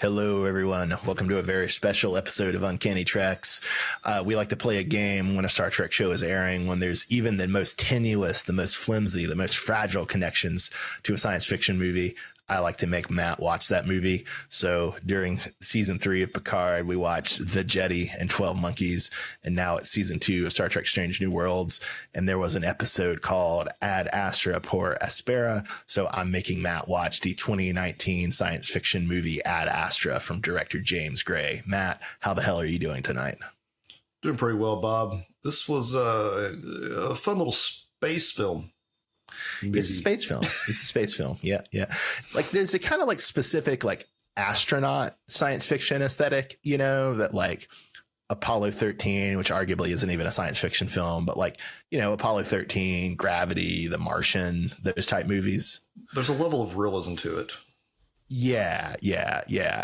Hello, everyone. Welcome to a very special episode of Uncanny Treks. We like to play a game when a Star Trek show is airing, when there's even the most tenuous, the most flimsy, the most fragile connections to a science fiction movie. I like to make Matt watch that movie. So during season 3 of Picard, we watched The Jetty and 12 Monkeys. And now it's season 2 of Star Trek Strange New Worlds. And there was an episode called Ad Astra por Aspera. So I'm making Matt watch the 2019 science fiction movie Ad Astra from director James Gray. Matt, how the hell are you doing tonight? Doing pretty well, Bob. This was a fun little space film. Maybe. It's a space film. It's a space film. Yeah. Yeah. Like there's a kind of like specific like astronaut science fiction aesthetic, you know, that like Apollo 13, which arguably isn't even a science fiction film, but like, you know, Apollo 13, Gravity, The Martian, those type movies. There's a level of realism to it. Yeah.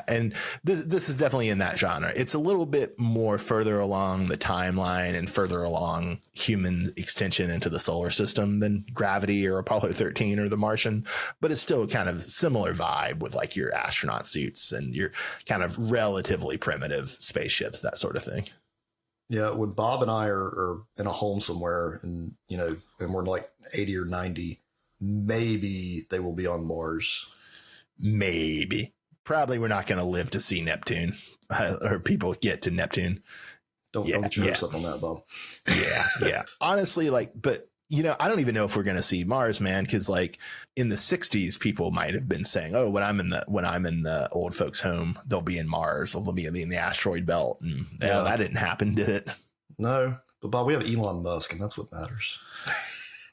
And this is definitely in that genre. It's a little bit more further along the timeline and further along human extension into the solar system than Gravity or Apollo 13 or The Martian, but it's still kind of similar vibe with like your astronaut suits and your kind of relatively primitive spaceships, that sort of thing. Yeah, when Bob and I are in a home somewhere and, you know, and we're like 80 or 90, maybe they will be on Mars. Maybe. Probably we're not going to live to see Neptune or people get to Neptune. Don't get your hopes up on that, Bob. Yeah. Honestly, like, but, you know, I don't even know if we're going to see Mars, man, because like in the 60s, people might have been saying, oh, when I'm in the old folks' home, they'll be in Mars. They'll be in the asteroid belt. And that didn't happen, did it? No. But, Bob, we have Elon Musk, and that's what matters.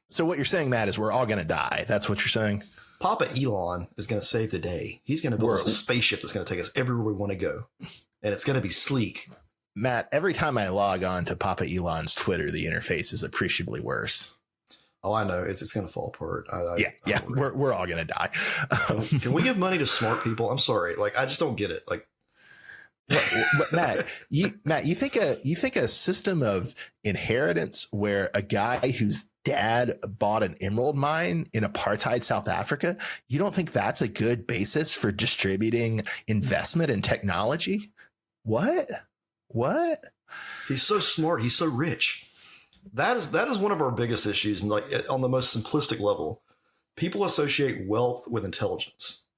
So what you're saying, Matt, is we're all going to die. That's what you're saying? Papa Elon is going to save the day. He's going to build us a spaceship that's going to take us everywhere we want to go. And it's going to be sleek. Matt, every time I log on to Papa Elon's Twitter, the interface is appreciably worse. Oh, I know. It's going to fall apart. We're all going to die. Can we give money to smart people? I'm sorry. Like, I just don't get it. Like, Matt, you think a system of inheritance where a guy whose dad bought an emerald mine in apartheid South Africa, you don't think that's a good basis for distributing investment in technology? What? He's so smart. He's so rich. That is one of our biggest issues. And like on the most simplistic level, people associate wealth with intelligence.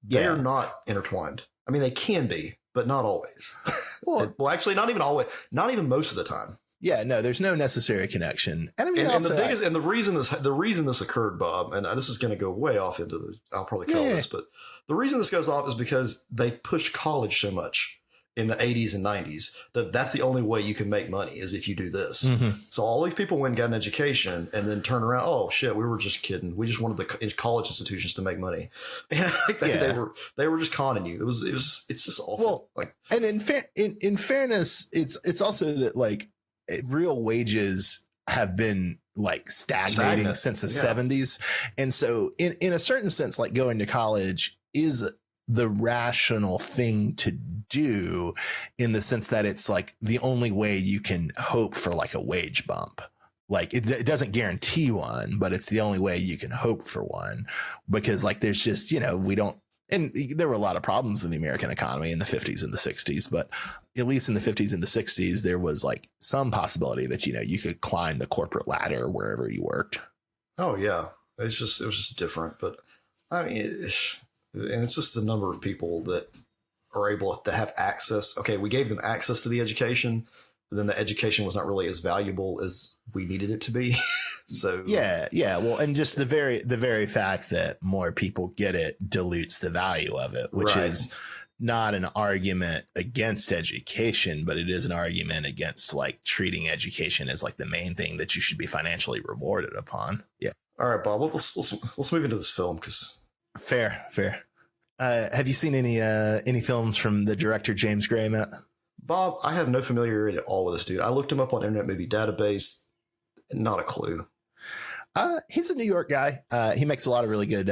They are not intertwined. I mean, they can be, but not always. Well, actually, not even always. Not even most of the time. Yeah, no, there's no necessary connection. And I mean, the reason this occurred, Bob, and this is going to go way off into I'll probably call this, but the reason this goes off is because they pushed college so much in the 80s and 90s that's the only way you can make money is if you do this. Mm-hmm. So all these people went and got an education and then turn around. Oh shit, we were just kidding. We just wanted the college institutions to make money. And they were just conning you. It's just awful. Well, and in fairness, it's also that like real wages have been like stagnating since the 70s. And so in a certain sense, like going to college is the rational thing to do in the sense that it's like the only way you can hope for like a wage bump. Like it doesn't guarantee one, but it's the only way you can hope for one because like there's just, you know, we don't. And there were a lot of problems in the American economy in the 50s and the 60s, but at least in the 50s and the 60s, there was like some possibility that, you know, you could climb the corporate ladder wherever you worked. Oh, yeah. It was just different. But I mean, it's just the number of people that are able to have access. Okay, we gave them access to the education, but then the education was not really as valuable as we needed it to be. So yeah. Well, and just the very fact that more people get it dilutes the value of it, which is not an argument against education, but it is an argument against like treating education as like the main thing that you should be financially rewarded upon. Yeah. All right, Bob. Let's move into this film because fair. Have you seen any films from the director James Gray, Matt? Bob, I have no familiarity at all with this dude. I looked him up on Internet Movie Database. Not a clue. He's a New York guy. He makes a lot of really good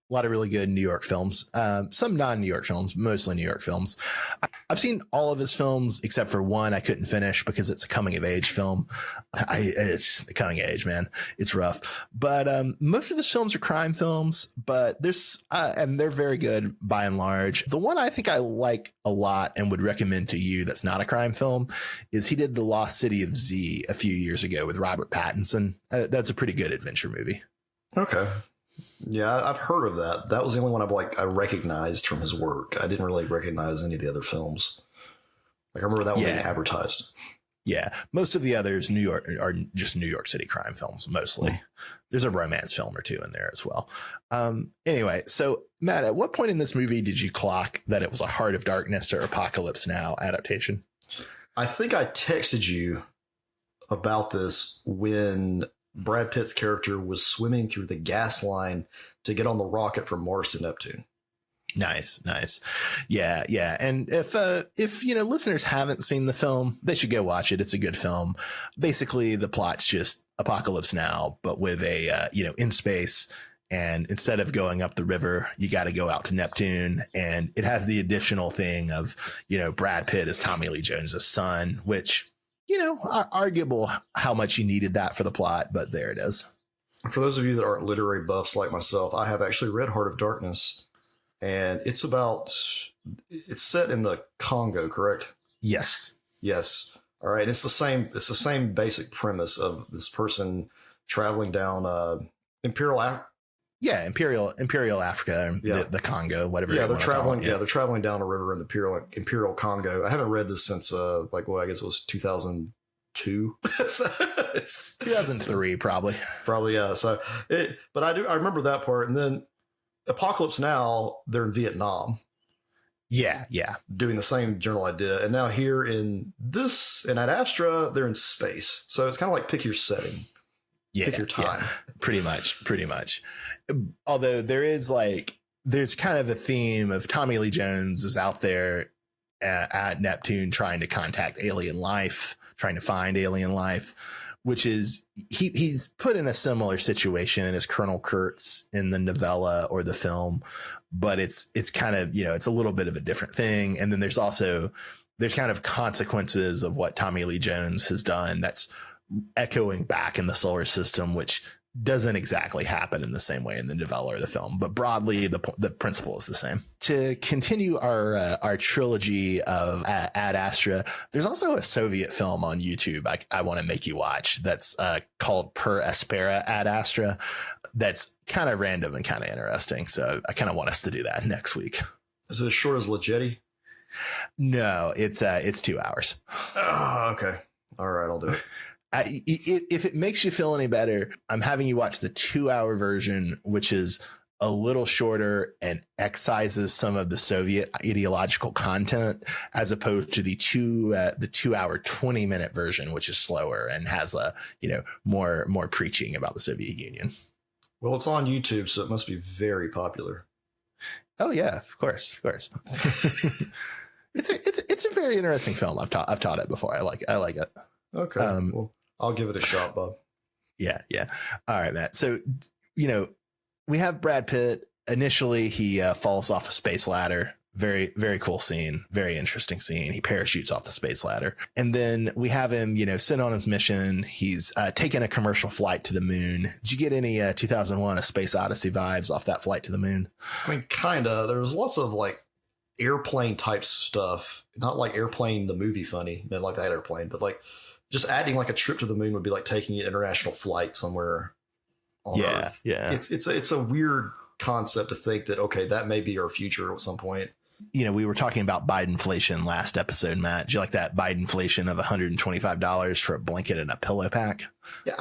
A lot of really good New York films. Some non-New York films, mostly New York films. I've seen all of his films except for one I couldn't finish because it's a coming-of-age film. It's coming of age, man. It's rough. But most of his films are crime films, but and they're very good by and large. The one I think I like a lot and would recommend to you that's not a crime film is he did The Lost City of Z a few years ago with Robert Pattinson. That's a pretty good adventure movie. Okay. Yeah, I've heard of that. That was the only one I recognized from his work. I didn't really recognize any of the other films. Like I remember that one being advertised. Yeah, most of the others are just New York City crime films mostly. There's a romance film or two in there as well. Anyway, so Matt, at what point in this movie did you clock that it was a Heart of Darkness or Apocalypse Now adaptation? I think I texted you about this when Brad Pitt's character was swimming through the gas line to get on the rocket from Mars to Neptune. Nice. Yeah. And if listeners haven't seen the film, they should go watch it. It's a good film. Basically, the plot's just Apocalypse Now, but with a in space. And instead of going up the river, you got to go out to Neptune. And it has the additional thing of, Brad Pitt as Tommy Lee Jones's son, which, arguable how much you needed that for the plot, but there it is. For those of you that aren't literary buffs like myself, I have actually read Heart of Darkness, and it's set in the Congo, correct? Yes. All right. It's the same basic premise of this person traveling down Imperial Africa. Yeah, Imperial Africa, the Congo, whatever. Yeah, they're traveling. They're traveling down a river in the Imperial Congo. I haven't read this since I guess it was 2002. It's 2003, probably. Yeah. So, but I remember that part, and then Apocalypse Now, they're in Vietnam. Yeah. Doing the same general idea, and now here at Astra, they're in space. So it's kind of like pick your setting. Pick your time. Yeah, pretty much. Although there's kind of a theme of Tommy Lee Jones is out there at Neptune trying to contact alien life, trying to find alien life, which is he's put in a similar situation as Colonel Kurtz in the novella or the film, but it's kind of, it's a little bit of a different thing. And then there's kind of consequences of what Tommy Lee Jones has done that's echoing back in the solar system, which doesn't exactly happen in the same way in the novella or the film, but broadly the principle is the same. To continue our trilogy of Ad Astra, there's also a Soviet film on YouTube I want to make you watch that's called Per Aspera Ad Astra. That's kind of random and kind of interesting. So I kind of want us to do that next week. Is it as short as Ligeti? No, it's 2 hours. Oh, okay. All right, I'll do it. If it makes you feel any better, I'm having you watch the 2-hour version, which is a little shorter and excises some of the Soviet ideological content, as opposed to the 2-hour 20-minute version, which is slower and has more preaching about the Soviet Union. Well, it's on YouTube, so it must be very popular. Oh yeah, of course. It's a very interesting film. I've taught it before. I like it. Okay. Well, I'll give it a shot, Bob. Yeah. All right, Matt. So, we have Brad Pitt. Initially, he falls off a space ladder. Very, very cool scene. Very interesting scene. He parachutes off the space ladder. And then we have him, sent on his mission. He's taken a commercial flight to the moon. Did you get any 2001 A Space Odyssey vibes off that flight to the moon? I mean, kind of. There was lots of airplane type stuff. Not like Airplane, the movie funny. Not like that airplane, but just adding a trip to the moon would be like taking an international flight somewhere on Earth. Yeah. It's a weird concept to think that, okay, that may be our future at some point. We were talking about Bidenflation last episode, Matt. Do you like that Bidenflation of $125 for a blanket and a pillow pack? Yeah,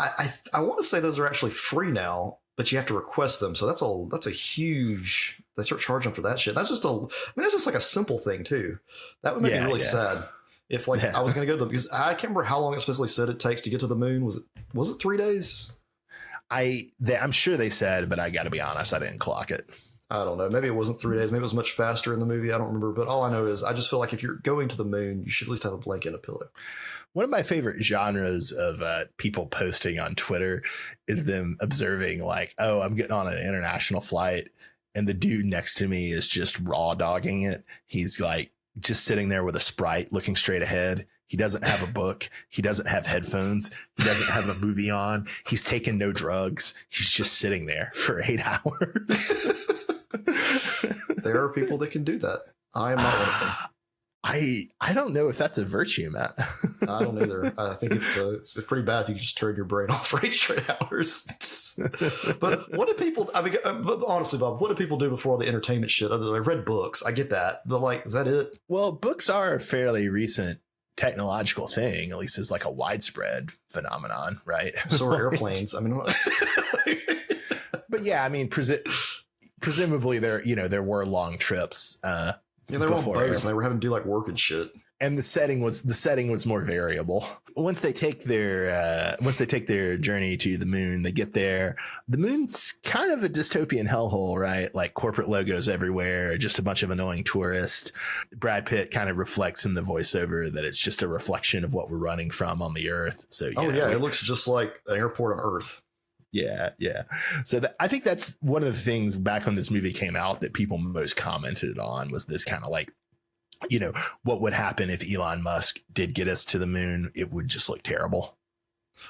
I want to say those are actually free now, but you have to request them. So that's a huge, they start charging for that shit. That's just like a simple thing too. That would make me really sad. If I was going to go to them, because I can't remember how long it supposedly said it takes to get to the moon. Was it 3 days? I'm sure they said, but I got to be honest, I didn't clock it. I don't know. Maybe it wasn't 3 days. Maybe it was much faster in the movie. I don't remember. But all I know is I just feel like if you're going to the moon, you should at least have a blanket and a pillow. One of my favorite genres of people posting on Twitter is them observing oh, I'm getting on an international flight. and the dude next to me is just raw dogging it. He's like just sitting there with a Sprite looking straight ahead. He doesn't have a book. He doesn't have headphones. He doesn't have a movie on. He's taking no drugs. He's just sitting there for 8 hours. There are people that can do that. I am not one of them. I don't know if that's a virtue, Matt. I don't either. I think it's pretty bad if you just turn your brain off for 8 straight hours. But what do people? I mean, but honestly, Bob, what do people do before all the entertainment shit? Other than I read books, I get that, but like, is that it? Well, books are a fairly recent technological thing, at least as like a widespread phenomenon, right? So are airplanes. I mean, but yeah, I mean, presumably there were long trips. Yeah, they were on boats and they were having to do like work and shit. And the setting was more variable. Once they take their journey to the moon, they get there. The moon's kind of a dystopian hellhole, right? Like corporate logos everywhere, just a bunch of annoying tourists. Brad Pitt kind of reflects in the voiceover that it's just a reflection of what we're running from on the Earth. So it looks just like an airport on Earth. Yeah. So I think that's one of the things back when this movie came out that people most commented on was this kind of like, what would happen if Elon Musk did get us to the moon? It would just look terrible.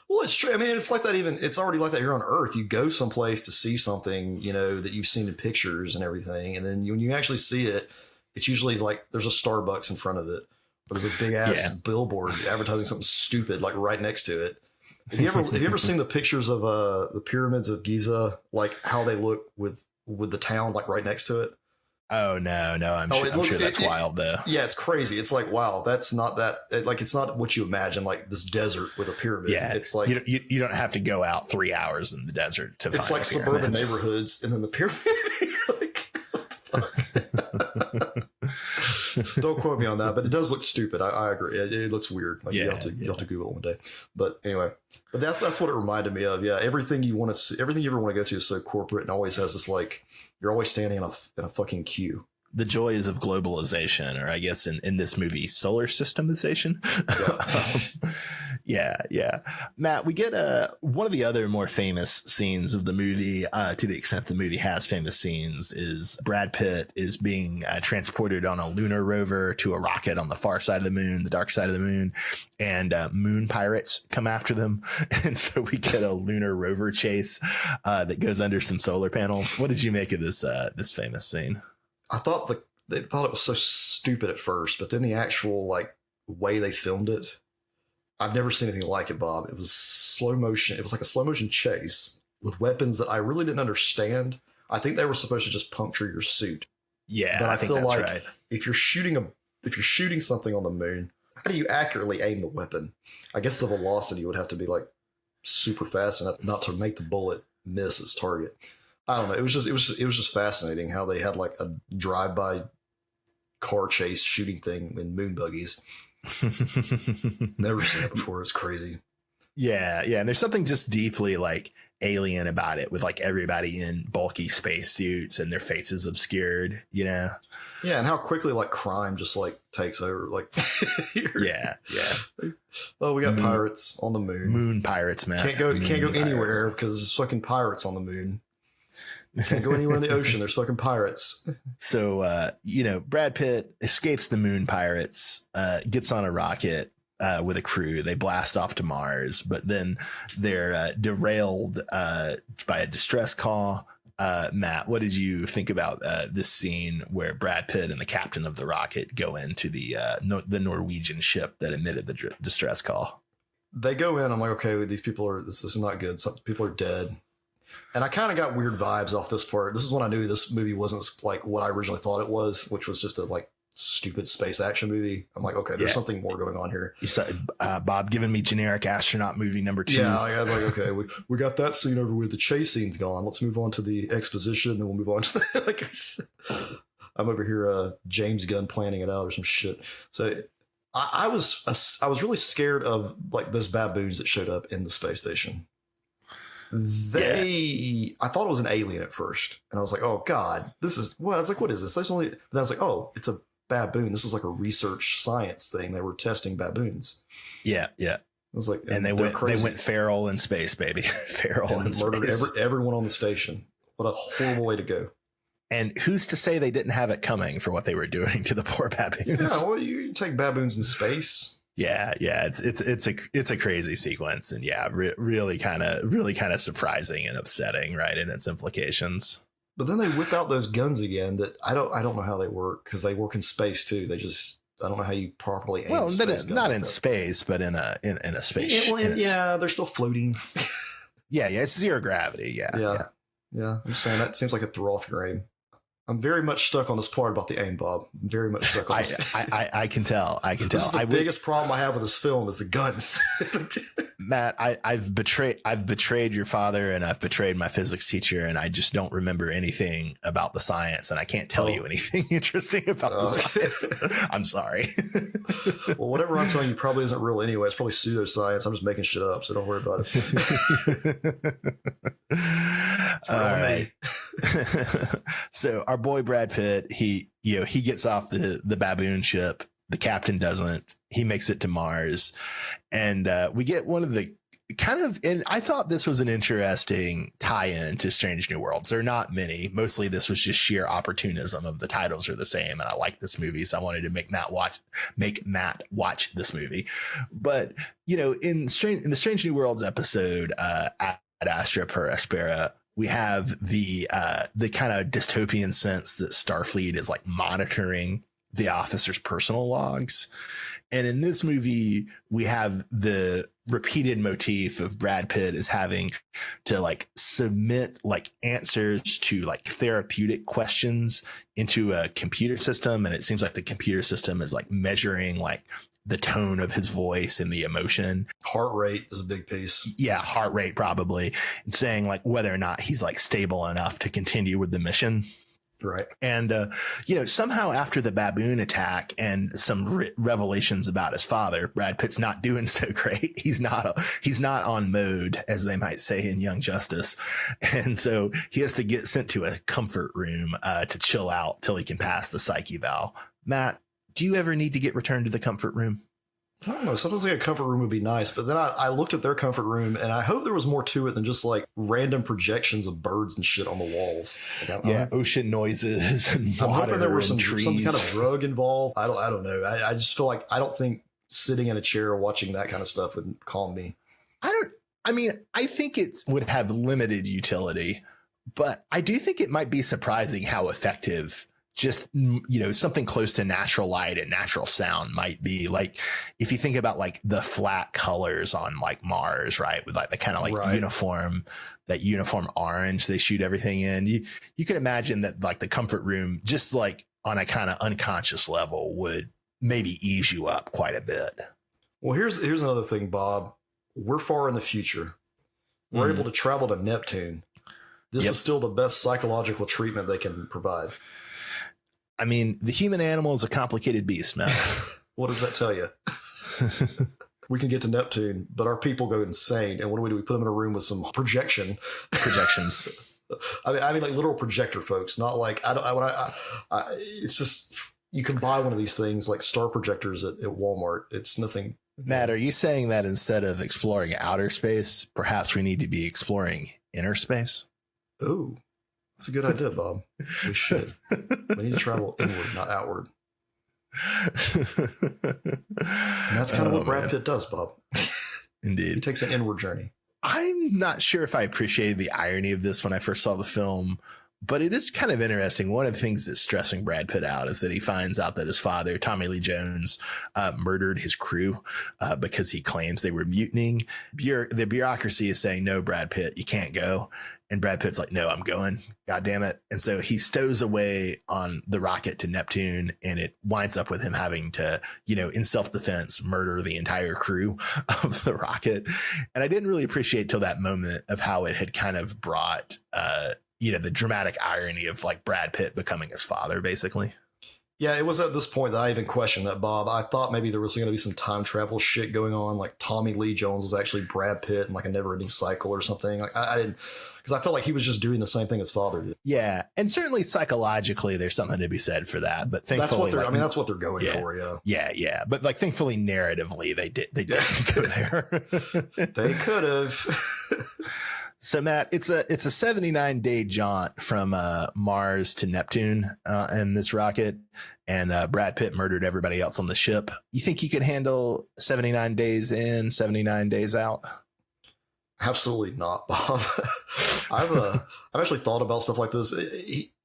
Well, it's true. I mean, it's like that. It's already like that here on Earth. You go someplace to see something, that you've seen in pictures and everything. And then when you actually see it, it's usually like there's a Starbucks in front of it. Or there's a big ass billboard advertising something stupid, like right next to it. Have you ever seen the pictures of the pyramids of Giza, like how they look with the town like right next to it? Oh no, I'm sure that's wild though. Yeah, it's crazy. It's like, wow, that's not that. It's not what you imagine. Like this desert with a pyramid. Yeah, it's like you don't have to go out 3 hours in the desert to. It's find like suburban neighborhoods, and then the pyramid. Like, what the fuck? Don't quote me on that, but it does look stupid. I agree. It looks weird. Like you have to Google it one day. But anyway, that's what it reminded me of. Yeah, everything you want to see, everything you ever want to go to is so corporate and always has this like you're always standing in a fucking queue. The joys of globalization, or I guess in this movie, solar systemization. Yeah. Matt, we get one of the other more famous scenes of the movie, to the extent the movie has famous scenes, is Brad Pitt is being transported on a lunar rover to a rocket on the far side of the moon, the dark side of the moon, and moon pirates come after them. And so we get a lunar rover chase that goes under some solar panels. What did you make of this famous scene? I thought they thought it was so stupid at first, but then the actual like way they filmed it, I've never seen anything like it, Bob. It was slow motion. It was like a slow motion chase with weapons that I really didn't understand. I think they were supposed to just puncture your suit. Yeah, but I think feel that's like right. if you're shooting something on the moon, how do you accurately aim the weapon? I guess the velocity would have to be like super fast enough not to make the bullet miss its target. I don't know. It was just fascinating how they had like a drive-by car chase shooting thing in moon buggies. Never seen it before. It's crazy. Yeah. And there's something just deeply like alien about it with like everybody in bulky space suits and their faces obscured, Yeah. And how quickly like crime just like takes over. Like, yeah. Oh, we got pirates on the moon. Moon pirates, man. Can't go anywhere because there's fucking pirates on the moon. Can't go anywhere in the ocean. There's fucking pirates. So, Brad Pitt escapes the moon pirates, gets on a rocket with a crew. They blast off to Mars, but then they're derailed by a distress call. Matt, what did you think about this scene where Brad Pitt and the captain of the rocket go into the Norwegian ship that emitted the distress call? They go in. I'm like, okay, these people this is not good. Some people are dead. And I kind of got weird vibes off this part. This is when I knew this movie wasn't like what I originally thought it was, which was just a like stupid space action movie. I'm like, okay, there's something more going on here. You said Bob giving me generic astronaut movie number 2. Yeah, I'm like, okay, we got that scene over with. The chase scene's gone. Let's move on to the exposition. Then we'll move on to like. I'm over here, James Gunn planning it out or some shit. So I was really scared of like those baboons that showed up in the space station. I thought it was an alien at first, and I was like, "Oh God, this is." Well, I was like, "What is this?" But I was like, "Oh, it's a baboon. This is like a research science thing. They were testing baboons." Yeah. I was like, and they went feral in space, baby. Feral and murdered space. everyone on the station. What a horrible way to go. And who's to say they didn't have it coming for what they were doing to the poor baboons? Yeah, well, you take baboons in space. Yeah, it's a crazy sequence, and yeah, really kind of surprising and upsetting, right, in its implications. But then they whip out those guns again. That I don't know how they work, because they work in space too. I don't know how you properly aim. Well, not in space, but in a space. Yeah, they're still floating. Yeah, it's zero gravity. Yeah. I'm just saying that seems like it threw off your aim. I'm very much stuck on this part about the aim, Bob. I'm very much stuck on this. I can tell. This is the biggest problem I have with this film is the guns. Matt, I've betrayed your father, and I've betrayed my physics teacher, and I just don't remember anything about the science, and I can't tell you anything interesting about the science. I'm sorry. Well, whatever I'm telling you probably isn't real anyway. It's probably pseudoscience. I'm just making shit up, so don't worry about it. All right. So our boy Brad Pitt, he gets off the baboon ship. The captain doesn't. He makes it to Mars, and we get one of the and I thought this was an interesting tie-in to Strange New Worlds. There are not many. Mostly this was just sheer opportunism of the titles are the same, and I like this movie, so I wanted to make Matt watch this movie. But in the Strange New Worlds episode, Ad Astra per Aspera, we have the kind of dystopian sense that Starfleet is like monitoring the officers' personal logs. And in this movie, we have the repeated motif of Brad Pitt is having to like submit like answers to like therapeutic questions into a computer system. And it seems like the computer system is like measuring like the tone of his voice and the emotion. Heart rate is a big piece. Yeah, heart rate probably, and saying like whether or not he's like stable enough to continue with the mission. Right. And, somehow after the baboon attack and some revelations about his father, Brad Pitt's not doing so great. He's not on mode, as they might say in Young Justice. And so he has to get sent to a comfort room to chill out till he can pass the psych eval. Matt, do you ever need to get returned to the comfort room? I don't know. Sometimes like a comfort room would be nice, but then I looked at their comfort room and I hope there was more to it than just like random projections of birds and shit on the walls. Like, ocean noises and water. I'm hoping there was some kind of drug involved. I don't know. I just feel like I don't think sitting in a chair watching that kind of stuff would calm me. I think it would have limited utility, but I do think it might be surprising how effective just, something close to natural light and natural sound might be. Like if you think about like the flat colors on like Mars, right, with like the kind of like uniform orange they shoot everything in, you can imagine that like the comfort room just like on a kind of unconscious level would maybe ease you up quite a bit. Well, here's another thing, Bob. We're far in the future. We're able to travel to Neptune. This is still the best psychological treatment they can provide. I mean, the human animal is a complicated beast, man. What does that tell you? We can get to Neptune, but our people go insane. And what do? We put them in a room with some projections. I mean, like literal projector folks, not like it's just you can buy one of these things like star projectors at Walmart. It's nothing. Matt, are you saying that instead of exploring outer space, perhaps we need to be exploring inner space? Oh. That's a good idea, Bob. We should. We need to travel inward, not outward. And that's kind of what Brad Pitt does, Bob. Indeed. He takes an inward journey. I'm not sure if I appreciated the irony of this when I first saw the film, but it is kind of interesting. One of the things that's stressing Brad Pitt out is that he finds out that his father, Tommy Lee Jones, murdered his crew because he claims they were mutinying. The bureaucracy is saying, no, Brad Pitt, you can't go. And Brad Pitt's like, no, I'm going. God damn it. And so he stows away on the rocket to Neptune, and it winds up with him having to, in self-defense, murder the entire crew of the rocket. And I didn't really appreciate till that moment of how it had kind of brought, the dramatic irony of like Brad Pitt becoming his father, basically. Yeah, it was at this point that I even questioned that, Bob. I thought maybe there was going to be some time travel shit going on, like Tommy Lee Jones was actually Brad Pitt in like a never-ending cycle or something. Like I didn't, because I felt like he was just doing the same thing his father did. Yeah, and certainly psychologically, there's something to be said for that. But thankfully, that's what they're going for. Yeah. But like, thankfully, narratively, they didn't go there. They could have. So Matt, it's a 79-day jaunt from Mars to Neptune in this rocket, and Brad Pitt murdered everybody else on the ship. You think you could handle 79 days in, 79 days out? Absolutely not, Bob. I've actually thought about stuff like this.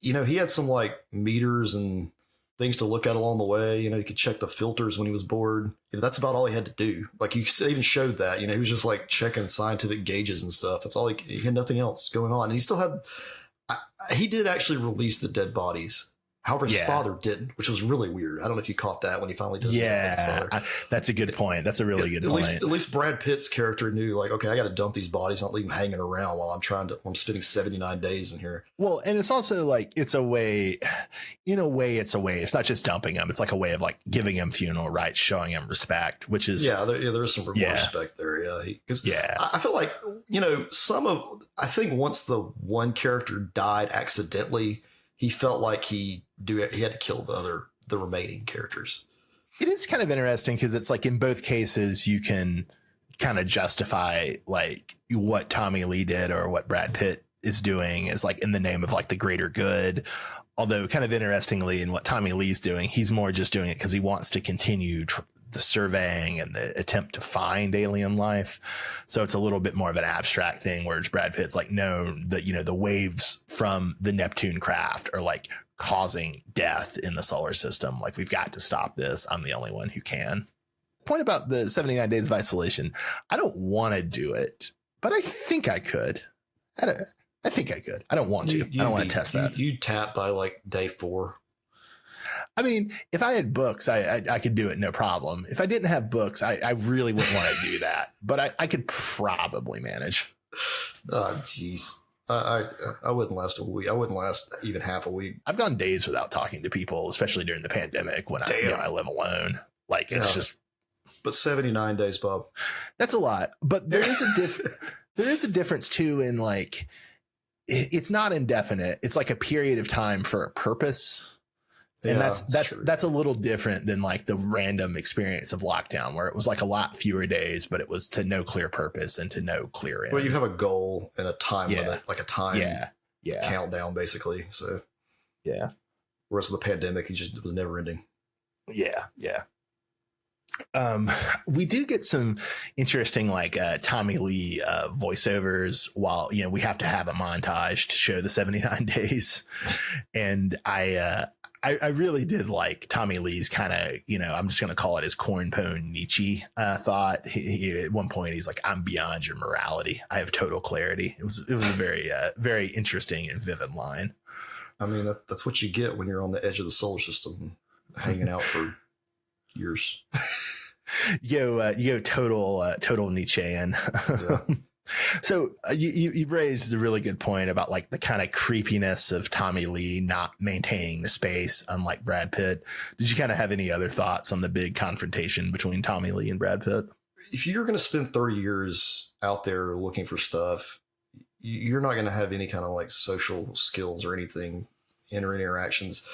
He had some like meters and things to look at along the way. He could check the filters when he was bored. That's about all he had to do. Like you even showed that. He was just like checking scientific gauges and stuff. That's all he had nothing else going on. And he still had. He did actually release the dead bodies. However, his father didn't, which was really weird. I don't know if you caught that when he finally does. Yeah, that's a good point. That's a really good point. At least Brad Pitt's character knew, like, okay, I got to dump these bodies, not leave them hanging around while I'm spending 79 days in here. Well, and it's also like in a way. It's a way. It's not just dumping them. It's like a way of like giving him funeral rites, showing him respect, which is there is some respect there. Yeah, because I feel like I think once the one character died accidentally, he felt like he had to kill the remaining characters. It is kind of interesting because it's like in both cases you can kind of justify like what Tommy Lee did or what Brad Pitt is doing is like in the name of like the greater good. Although kind of interestingly in what Tommy Lee's doing, he's more just doing it because he wants to continue the surveying and the attempt to find alien life. So it's a little bit more of an abstract thing, whereas Brad Pitt's like, no, the waves from the Neptune craft are like causing death in the solar system. Like we've got to stop this. I'm the only one who can. Point about the 79 days of isolation. I don't want to do it, but I think I could. I think I could. I don't want to. I don't want to test that. You tap by like day 4. I mean, if I had books, I could do it no problem. If I didn't have books, I really wouldn't want to do that. But I could probably manage. Oh, jeez. I wouldn't last a week. I wouldn't last even half a week. I've gone days without talking to people, especially during the pandemic when I live alone. Like it's just. But 79 days, Bob. That's a lot. But there is a difference too in like it's not indefinite. It's like a period of time for a purpose. And that's a little different than like the random experience of lockdown where it was like a lot fewer days, but it was to no clear purpose and to no clear end. Well, you have a goal and a time limit, like a time countdown, basically. So yeah. Whereas the pandemic, it was never ending. Yeah. Yeah. We do get some interesting like Tommy Lee voiceovers while we have to have a montage to show the 79 days, and I really did like Tommy Lee's kind of, I'm just going to call it his cornpone Nietzsche thought. He, at one point, he's like, I'm beyond your morality. I have total clarity. It was a very, very interesting and vivid line. I mean, that's what you get when you're on the edge of the solar system, hanging out for years. Total Nietzschean. Yeah. So you raised a really good point about like the kind of creepiness of Tommy Lee not maintaining the space, unlike Brad Pitt. Did you kind of have any other thoughts on the big confrontation between Tommy Lee and Brad Pitt? If you're going to spend 30 years out there looking for stuff, you're not going to have any kind of like social skills or anything, interactions.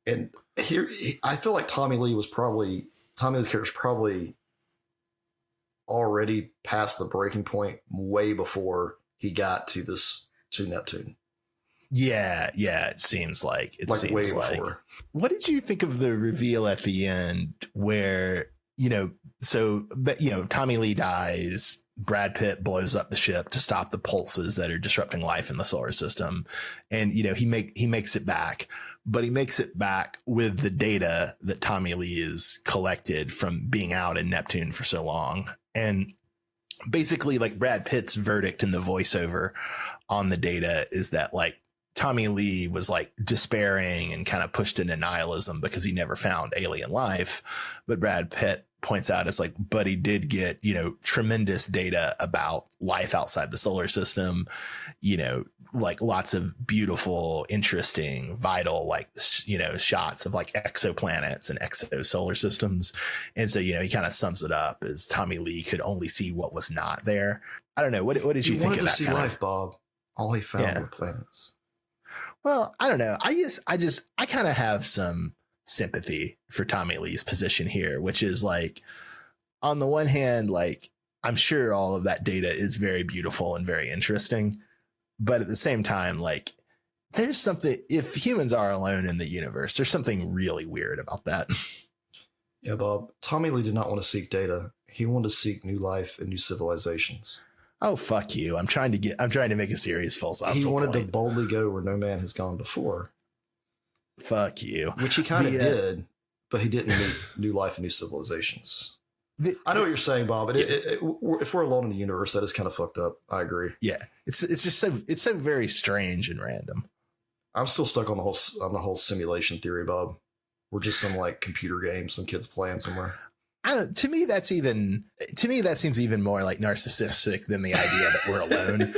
And here, I feel like Tommy Lee's character was probably already past the breaking point way before he got to Neptune. Yeah, it seems like way before. What did you think of the reveal at the end where Tommy Lee dies, Brad Pitt blows up the ship to stop the pulses that are disrupting life in the solar system, and he makes it back, but he makes it back with the data that Tommy Lee has collected from being out in Neptune for so long. And basically like Brad Pitt's verdict in the voiceover on the data is that like Tommy Lee was like despairing and kind of pushed into nihilism because he never found alien life. But Brad Pitt points out it's like, but he did get, tremendous data about life outside the solar system, like lots of beautiful, interesting, vital, like, shots of like exoplanets and exosolar systems. And so, he kind of sums it up as Tommy Lee could only see what was not there. I don't know. What did you think of that? He wanted to see life, Bob. All he found were planets. Well, I don't know. I kind of have some sympathy for Tommy Lee's position here, which is like, on the one hand, like, I'm sure all of that data is very beautiful and very interesting. But at the same time, like, there's something, if humans are alone in the universe, there's something really weird about that. Yeah, Bob. Tommy Lee did not want to seek data. He wanted to seek new life and new civilizations. Oh, fuck you. I'm trying to make a serious philosophical He wanted point. to boldly go where no man has gone before. Fuck you. Which he kind of did, but he didn't meet new life and new civilizations. I know what you're saying, Bob. But if we're alone in the universe, that is kind of fucked up. I agree. Yeah, it's just so very strange and random. I'm still stuck on the whole simulation theory, Bob. We're just some like computer game some kids playing somewhere. To me, that seems even more like narcissistic than the idea that we're alone.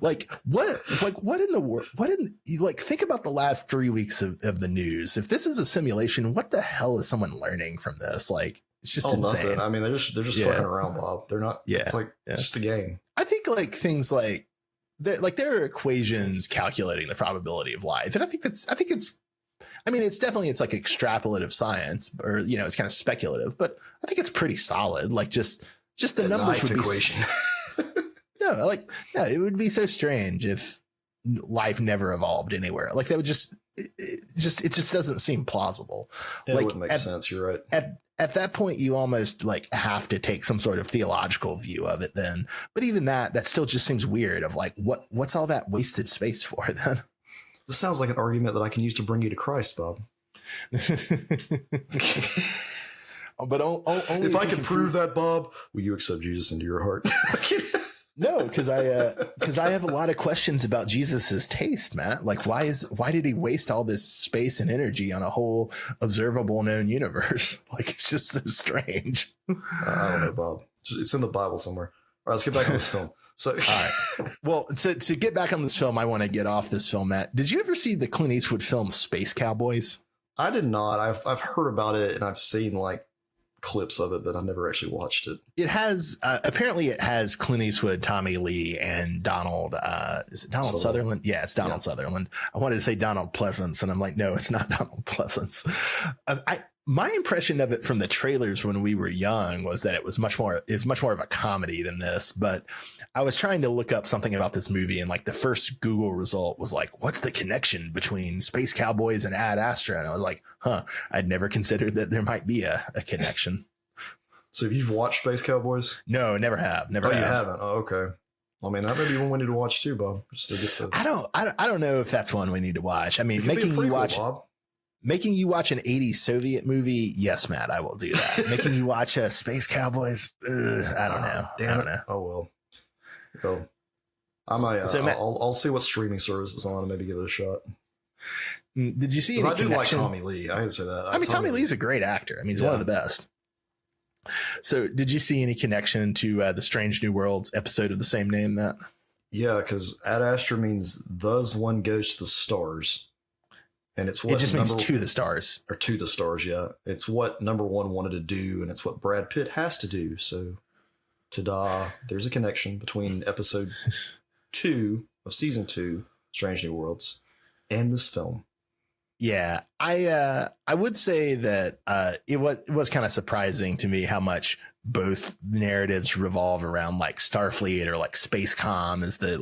what in the world? Think about the last 3 weeks of the news. If this is a simulation, what the hell is someone learning from this? Like, it's just insane. Nothing. I mean, they're just fucking around, Bob. They're not. Yeah, it's like just a game. I think like things like there are equations calculating the probability of life, and I think it's like extrapolative science, or it's kind of speculative, but I think it's pretty solid. Like just the numbers would be equation. No, it would be so strange if life never evolved anywhere. Like that would it just doesn't seem plausible. It wouldn't make sense. You're right. At that point, you almost like have to take some sort of theological view of it then. But even that still just seems weird of like, what's all that wasted space for then? This sounds like an argument that I can use to bring you to Christ, Bob. But only if I can prove that, Bob, will you accept Jesus into your heart? No, because I have a lot of questions about Jesus's taste, Matt. Like, why did he waste all this space and energy on a whole observable known universe? Like, it's just so strange. I don't know, Bob. It's in the Bible somewhere. All right, let's get back on this film. So, all right. Well, to get back on this film, I want to get off this film, Matt. Did you ever see the Clint Eastwood film Space Cowboys? I did not. I've heard about it and I've seen like clips of it, but I've never actually watched it. It has apparently it has Clint Eastwood, Tommy Lee, and Donald. Is it Donald Sutherland? Yeah, it's Donald Sutherland. I wanted to say Donald Pleasance, and I'm like, no, it's not Donald Pleasance. My impression of it from the trailers when we were young was that it's much more of a comedy than this. But I was trying to look up something about this movie, and like the first Google result was like, what's the connection between Space Cowboys and Ad Astra? And I was like, I'd never considered that there might be a connection. So you've watched Space Cowboys? No, never have. Never. Oh, have. You haven't? Oh, okay. I mean, that may be one we need to watch too, Bob. Just to get the. I don't know if that's one we need to watch. I mean, making you watch an 80s Soviet movie, yes, Matt, I will do that. Making you watch Space Cowboys, I don't know. Damn it. Oh well. Well, I might. I'll see what streaming service is on and maybe give it a shot. Did you see? I do like Tommy Lee. I didn't say that. I mean, Tommy Lee's a great actor. I mean, he's one of the best. So, did you see any connection to the Strange New Worlds episode of the same name, Matt? Yeah, because Ad Astra means thus one goes to the stars. And it's what it just means to the stars. Or to the stars, yeah. It's what number one wanted to do, and it's what Brad Pitt has to do. So, ta-da, there's a connection between episode 2 of season 2, Strange New Worlds, and this film. Yeah, I would say that it was kind of surprising to me how much both narratives revolve around like Starfleet or like Spacecom is the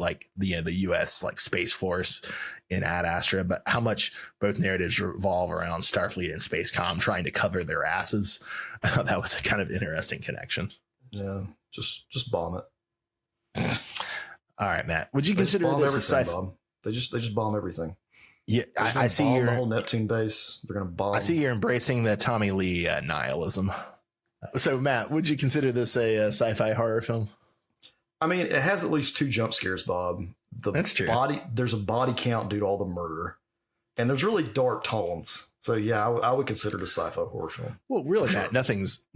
U.S. like Space Force in Ad Astra, but how much both narratives revolve around Starfleet and Spacecom trying to cover their asses. I thought that was a kind of interesting connection. Yeah, just bomb it. All right, Matt. Would you consider this a sci-fi? They just bomb everything. Yeah, I see the whole Neptune base. They're going to bomb. I see you're embracing the Tommy Lee nihilism. So, Matt, would you consider this a sci-fi horror film? I mean, it has at least 2 jump scares, Bob. That's true. There's a body count due to all the murder, and there's really dark tones. So, yeah, I would consider it a sci-fi horror film. Well, really, Matt, nothing's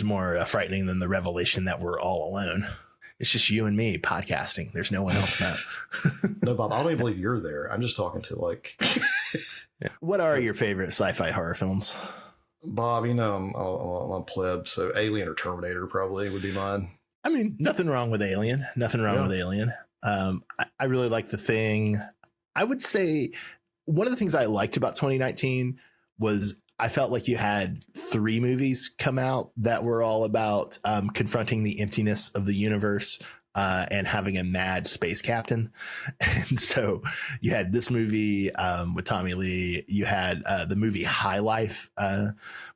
more frightening than the revelation that we're all alone. It's just you and me podcasting. There's no one else, Matt. No, Bob, I don't even believe you're there. I'm just talking to like. Yeah. What are your favorite sci-fi horror films? Bob, I'm a pleb, so Alien or Terminator probably would be mine. I mean, nothing wrong with Alien. Nothing wrong with Alien. I really like The Thing. I would say one of the things I liked about 2019 was I felt like you had 3 movies come out that were all about confronting the emptiness of the universe and having a mad space captain. And so you had this movie with Tommy Lee. You had the movie High Life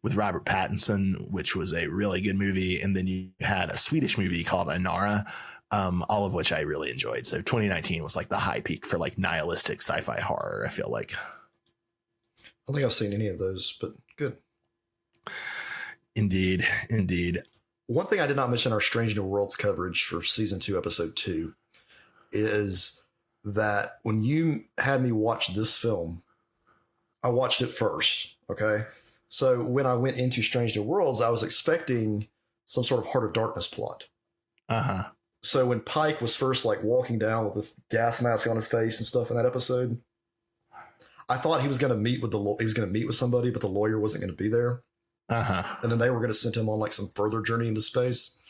with Robert Pattinson, which was a really good movie. And then you had a Swedish movie called Anara, all of which I really enjoyed. So 2019 was like the high peak for like nihilistic sci-fi horror, I feel like. I don't think I've seen any of those, but good. Indeed. One thing I did not mention in our Strange New Worlds coverage for season 2, episode 2, is that when you had me watch this film, I watched it first. Okay. So when I went into Strange New Worlds, I was expecting some sort of Heart of Darkness plot. Uh-huh. So when Pike was first like walking down with the gas mask on his face and stuff in that episode, I thought he was going to meet with somebody, but the lawyer wasn't going to be there. Uh-huh. And then they were going to send him on like some further journey into space.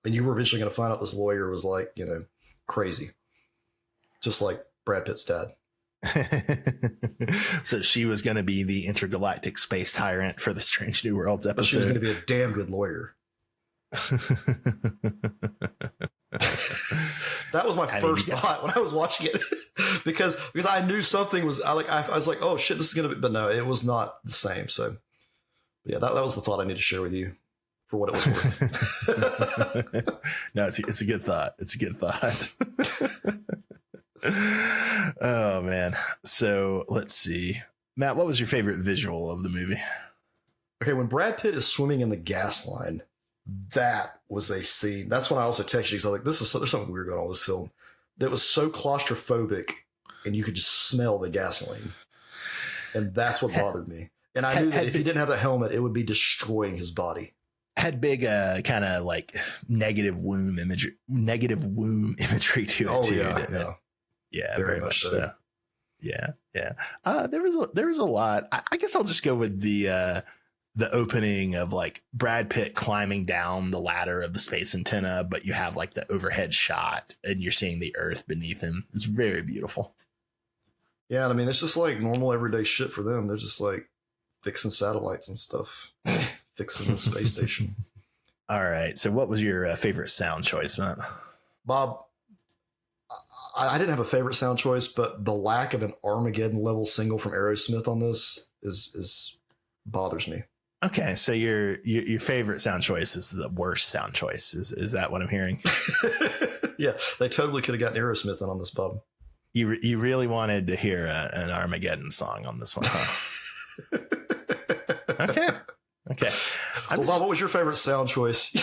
And you were eventually going to find out this lawyer was like, crazy. Just like Brad Pitt's dad. So she was going to be the intergalactic space tyrant for the Strange New Worlds episode. But she was going to be a damn good lawyer. That was my first thought when I was watching it, because I knew something was. I was like, oh shit, this is gonna be. But no, it was not the same. So yeah, that was the thought I need to share with you for what it was worth. No, it's a good thought. It's a good thought. Oh man. So let's see, Matt, what was your favorite visual of the movie? Okay, when Brad Pitt is swimming in the gas line, that was a scene. That's when I also texted you because I was like, there's something weird going on with this film. That was so claustrophobic and you could just smell the gasoline. And that's what bothered me. And I knew that if he didn't have the helmet, it would be destroying his body. Had big kind of like negative womb imagery to it too. Yeah, very much so. Yeah. There was a lot. I guess I'll just go with the opening of like Brad Pitt climbing down the ladder of the space antenna, but you have like the overhead shot and you're seeing the Earth beneath him. It's very beautiful. Yeah, I mean, it's just like normal everyday shit for them. They're just like fixing satellites and stuff, fixing the space station. All right. So what was your favorite sound choice, Matt? Bob, I didn't have a favorite sound choice, but the lack of an Armageddon level single from Aerosmith on this is bothers me. Okay, so your favorite sound choice is the worst sound choice. Is that what I'm hearing? Yeah, they totally could have gotten Aerosmith in on this, Bob. You really wanted to hear an Armageddon song on this one, huh? Okay. Bob, what was your favorite sound choice?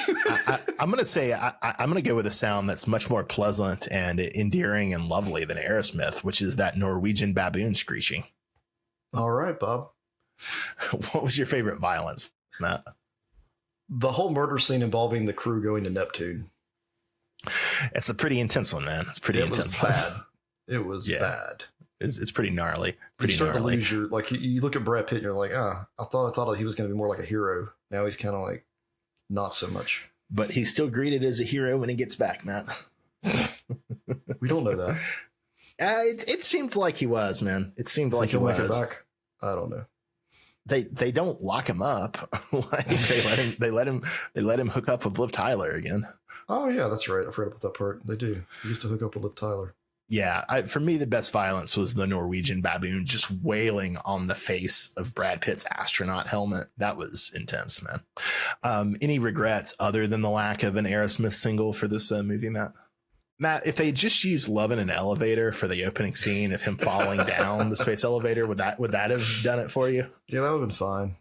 I'm going to say I'm going to go with a sound that's much more pleasant and endearing and lovely than Aerosmith, which is that Norwegian baboon screeching. All right, Bob. What was your favorite violence, Matt? The whole murder scene involving the crew going to Neptune. It's a pretty intense one, man. It's pretty intense. It was bad. It's pretty gnarly. Pretty you gnarly. Lose your, like you look at Brad Pitt and you're like, I thought he was going to be more like a hero. Now he's kind of like not so much. But he's still greeted as a hero when he gets back, Matt. We don't know that. It seemed like he was, man. It seemed like he was. Make it back? I don't know. They don't lock him up. Like they let him hook up with Liv Tyler again. Oh yeah, that's right. I forgot about that part. They do. He used to hook up with Liv Tyler. Yeah, for me, the best violence was the Norwegian baboon just wailing on the face of Brad Pitt's astronaut helmet. That was intense, man. Any regrets other than the lack of an Aerosmith single for this movie, Matt? Matt, if they just used "Love in an Elevator" for the opening scene of him falling down the space elevator, would that have done it for you? Yeah, that would have been fine.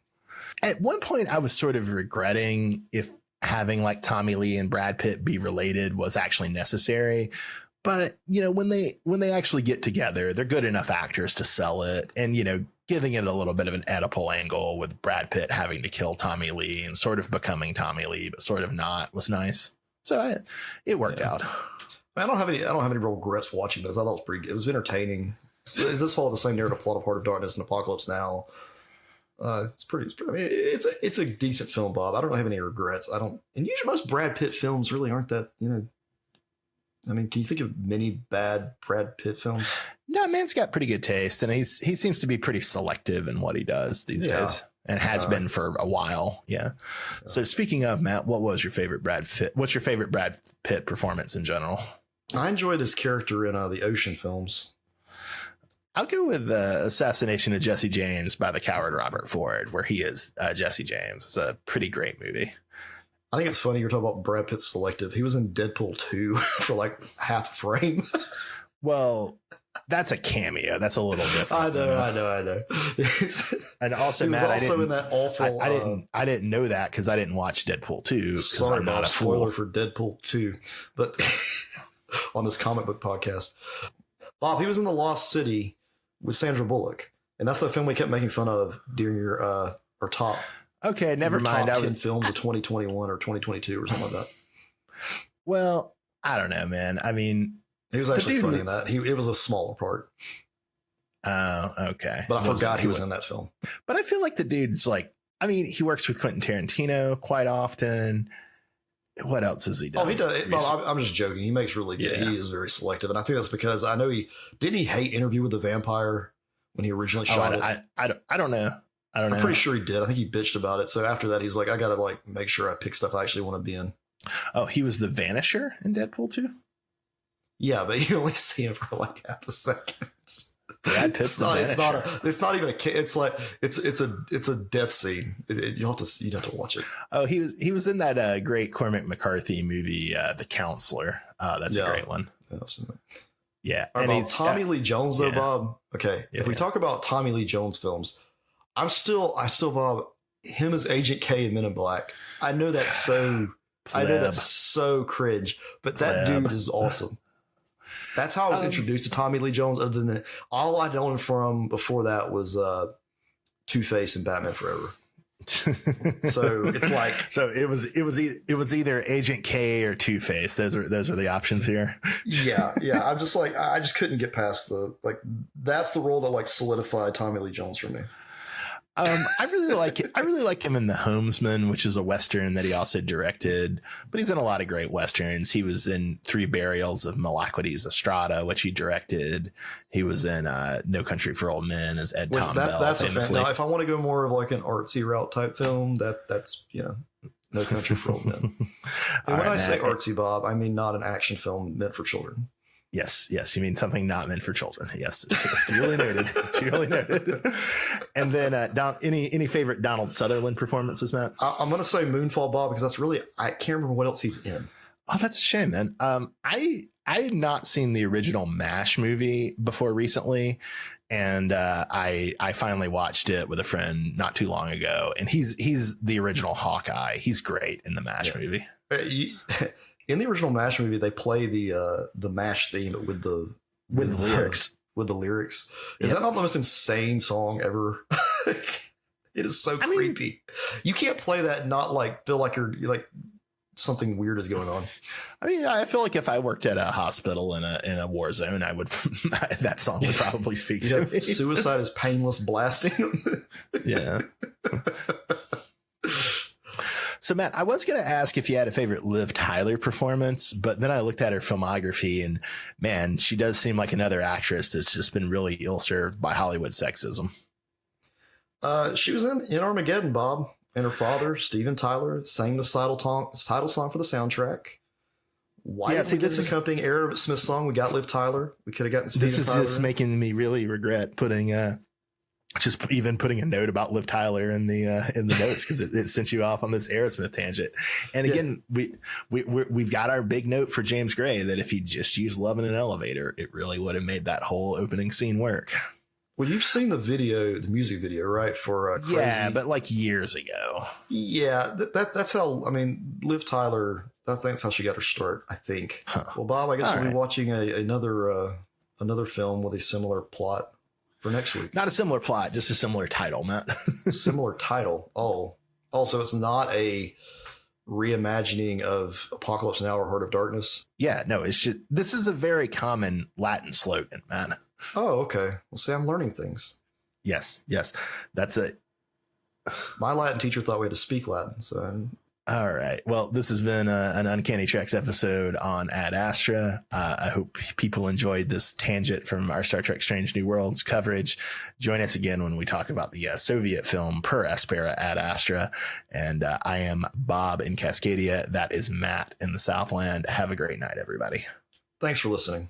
At one point, I was sort of regretting if having like Tommy Lee and Brad Pitt be related was actually necessary. But, when they actually get together, they're good enough actors to sell it. And, giving it a little bit of an Oedipal angle with Brad Pitt having to kill Tommy Lee and sort of becoming Tommy Lee, but sort of not, was nice. So it worked out. I don't have any real regrets watching this. I thought it was pretty good. It was entertaining. This whole the same narrative plot of Heart of Darkness and Apocalypse Now. It's pretty. I mean, it's a decent film, Bob. I don't have any regrets. And usually most Brad Pitt films really aren't that, I mean, can you think of many bad Brad Pitt films? No, man's got pretty good taste, and he seems to be pretty selective in what he does these days, and has been for a while. Yeah. So speaking of, Matt, what was your favorite Brad Pitt? What's your favorite Brad Pitt performance in general? I enjoyed his character in the Ocean films. I'll go with the Assassination of Jesse James by the coward Robert Ford, where he is Jesse James. It's a pretty great movie. I think it's funny you're talking about Brad Pitt selective. He was in Deadpool 2 for like half a frame. Well, that's a cameo. That's a little different. I know. And also, Matt, in that awful. I didn't know that because I didn't watch Deadpool 2. Sorry, I'm not a spoiler fool. for Deadpool 2, but on this comic book podcast, Bob, he was in The Lost City with Sandra Bullock, and that's the film we kept making fun of during your our top. Okay, never mind. Top 10 films of 2021 or 2022 or something like that. Well, I don't know, man. I mean, he was actually funny in that. It was a smaller part. Oh, okay. But I forgot he was in that film. But I feel like the dude's like, I mean, he works with Quentin Tarantino quite often. What else has he done? Oh, he does. Well, I'm just joking. He makes really good. Yeah. He is very selective. And I think that's because I know he hate Interview with the Vampire when he originally shot it. I don't know. I'm pretty sure he did. I think he bitched about it. So after that, he's like, I got to like make sure I pick stuff I actually want to be in. Oh, he was the Vanisher in Deadpool 2? Yeah, but you only see him for like half a second. Brad Pitt's it's not even it's like it's a death scene. You'd have to watch it. Oh, he was in that great Cormac McCarthy movie, The Counselor. That's a great one. Yeah, I've seen it. Yeah. And about Tommy Lee Jones though, Bob. Okay. Yeah, if we talk about Tommy Lee Jones films, I still Bob, him as Agent K in Men in Black. I know that's so cringe, but that dude is awesome. That's how I was introduced to Tommy Lee Jones. Other than all I known him from before that was Two-Face and Batman Forever. So it's like it was either Agent K or Two-Face. Those are the options here. Yeah. I'm just like I just couldn't get past that's the role that like solidified Tommy Lee Jones for me. I really like him in The Homesman, which is a Western that he also directed, but he's in a lot of great Westerns. He was in Three Burials of Malaquites Estrada, which he directed. He was in No Country for Old Men as Ed Tom Bell. That's famously. Now, if I want to go more of like an artsy route type film, that's No Country for Old Men. And when I say artsy, Bob, I mean not an action film meant for children. Yes. You mean something not meant for children. Yes. Duly noted. And then any favorite Donald Sutherland performances, Matt? I'm going to say Moonfall, Bob, because I can't remember what else he's in. Oh, that's a shame, man. I had not seen the original MASH movie before recently. And I finally watched it with a friend not too long ago. And he's the original Hawkeye. He's great in the MASH movie. In the original MASH movie, they play the MASH theme with the lyrics. With the lyrics, is that not the most insane song ever? It is so creepy. You can't play that and not like feel like you're like something weird is going on. I mean, I feel like if I worked at a hospital in a war zone, I would that song would probably speak to me. Suicide is painless blasting. Yeah. So, Matt, I was going to ask if you had a favorite Liv Tyler performance, but then I looked at her filmography and, man, she does seem like another actress that's just been really ill-served by Hollywood sexism. She was in Armageddon, Bob, and her father, Steven Tyler, sang the title song for the soundtrack. Why did we get the accompanying Aerosmith song? We got Liv Tyler. We could have gotten Steven Tyler. This is just making me really regret putting a note about Liv Tyler in the notes because it sent you off on this Aerosmith tangent. And again, we've got our big note for James Gray that if he just used Love in an Elevator, it really would have made that whole opening scene work. Well, you've seen the music video, right? For Crazy. Yeah, but like years ago. Yeah, that's how. I mean, Liv Tyler. That's how she got her start, I think. Huh. Well, Bob, I guess we'll be watching another film with a similar plot for next week. Not a similar plot, just a similar title, Matt. Similar title. Oh, so it's not a reimagining of Apocalypse Now or Heart of Darkness. Yeah, no, it's just this is a very common Latin slogan, man. Oh, okay. Well, see, I'm learning things. Yes, that's it. My Latin teacher thought we had to speak Latin, so All right. Well, this has been an Uncanny Treks episode on Ad Astra. I hope people enjoyed this tangent from our Star Trek Strange New Worlds coverage. Join us again when we talk about the Soviet film Per Aspera Ad Astra. And I am Bob in Cascadia. That is Matt in the Southland. Have a great night, everybody. Thanks for listening.